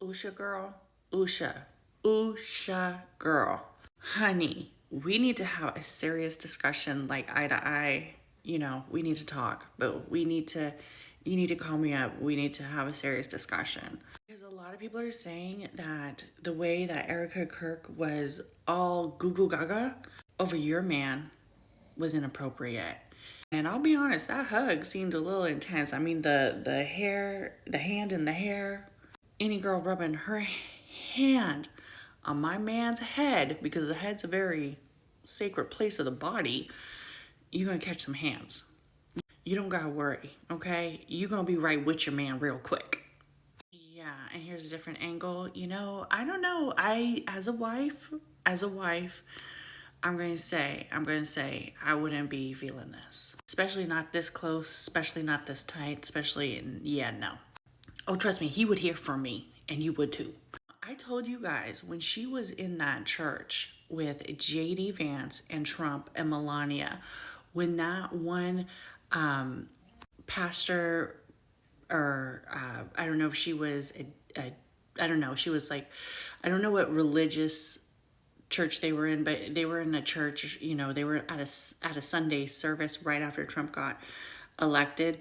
Usha girl, Usha girl. Honey, we need to have a serious discussion, like eye to eye. We need to talk, but you need to call me up. We need to have a serious discussion. Because a lot of people are saying that the way that Erika Kirk was all goo goo gaga over your man was inappropriate. And I'll be honest, that hug seemed a little intense. I mean, the hair, the hand in the hair, any girl rubbing her hand on my man's head, because the head's a very sacred place of the body, you're gonna catch some hands. You don't gotta worry, okay? You're gonna be right with your man real quick. Yeah, and here's a different angle. I don't know. As a wife, I'm going to say I wouldn't be feeling this. Especially not this close, especially not this tight, yeah, no. Oh, trust me, he would hear from me, and you would too. I told you guys when she was in that church with JD Vance and Trump and Melania, when that one pastor, or I don't know if she was I don't know, she was like, I don't know what religious church they were in, but they were in a church, they were at a Sunday service right after Trump got elected.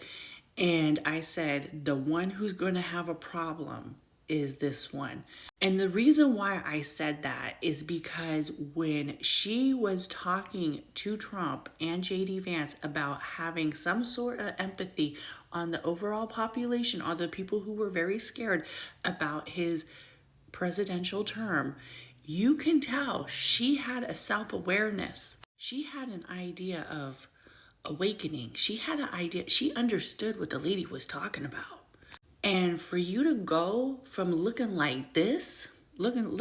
And I said, the one who's going to have a problem is this one. And the reason why I said that is because when she was talking to Trump and JD Vance about having some sort of empathy on the overall population, on the people who were very scared about his presidential term, you can tell she had a self-awareness. She had an idea of awakening. She had an idea. She understood what the lady was talking about. And for you to go from looking like this, looking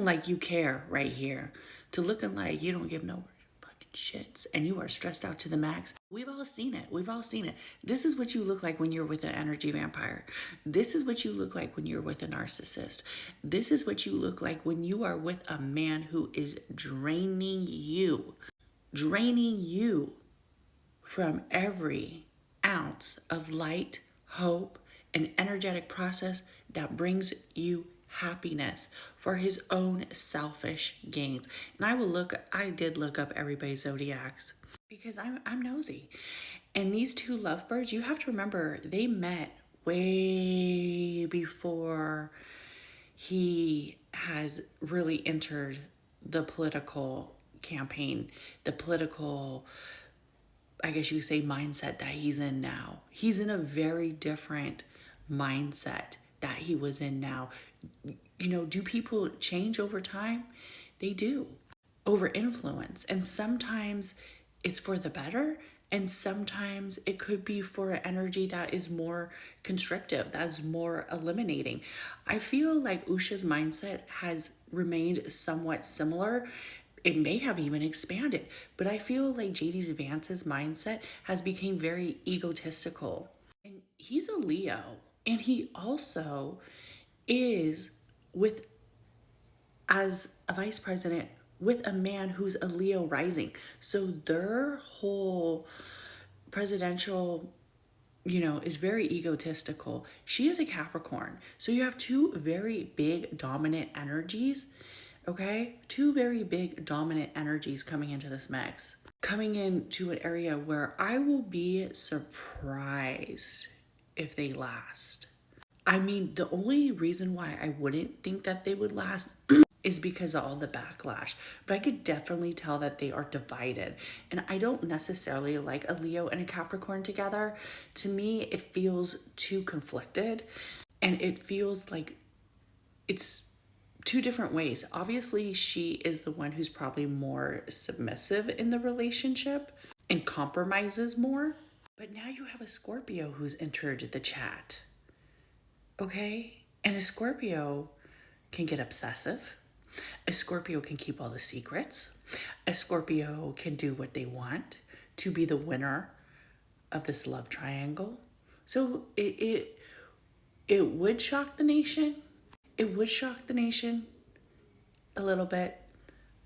like you care right here, to looking like you don't give no fucking shits and you are stressed out to the max. We've all seen it. This is what you look like when you're with an energy vampire. This is what you look like when you're with a narcissist. This is what you look like when you are with a man who is draining you from every ounce of light, hope, and energetic process that brings you happiness for his own selfish gains. And I did look up everybody's zodiacs because I'm nosy. And these two lovebirds, you have to remember, they met way before he has really entered the political campaign, the political, I guess you could say, mindset that he's in now. He's in a very different mindset that he was in now. Do people change over time? They do. Over influence. And sometimes it's for the better, and sometimes it could be for an energy that is more constrictive, that's more eliminating. I feel like Usha's mindset has remained somewhat similar. It may have even expanded, but I feel like JD Vance's mindset has become very egotistical. And he's a Leo, and he also is with, as a vice president, with a man who's a Leo rising. So their whole presidential, is very egotistical. She is a Capricorn. So you have two very big dominant energies, okay? Two very big dominant energies coming into this mix. Coming into an area where I will be surprised if they last. I mean, the only reason why I wouldn't think that they would last is because of all the backlash. But I could definitely tell that they are divided. And I don't necessarily like a Leo and a Capricorn together. To me, it feels too conflicted. And it feels like it's two different ways. Obviously, she is the one who's probably more submissive in the relationship and compromises more. But now you have a Scorpio who's entered the chat. Okay? And a Scorpio can get obsessive. A Scorpio can keep all the secrets. A Scorpio can do what they want to be the winner of this love triangle. So it would shock the nation. It would shock the nation a little bit.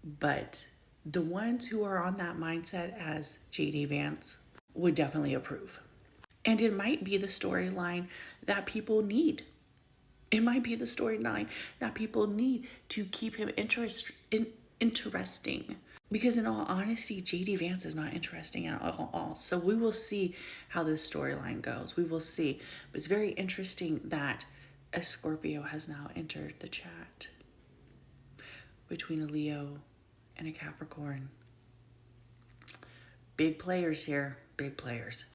But the ones who are on that mindset as JD Vance would definitely approve. And it might be the storyline that people need. It might be the storyline that people need to keep him interesting. Because in all honesty, JD Vance is not interesting at all. So we will see how this storyline goes. We will see. But it's very interesting that a Scorpio has now entered the chat between a Leo and a Capricorn. Big players here. Big players.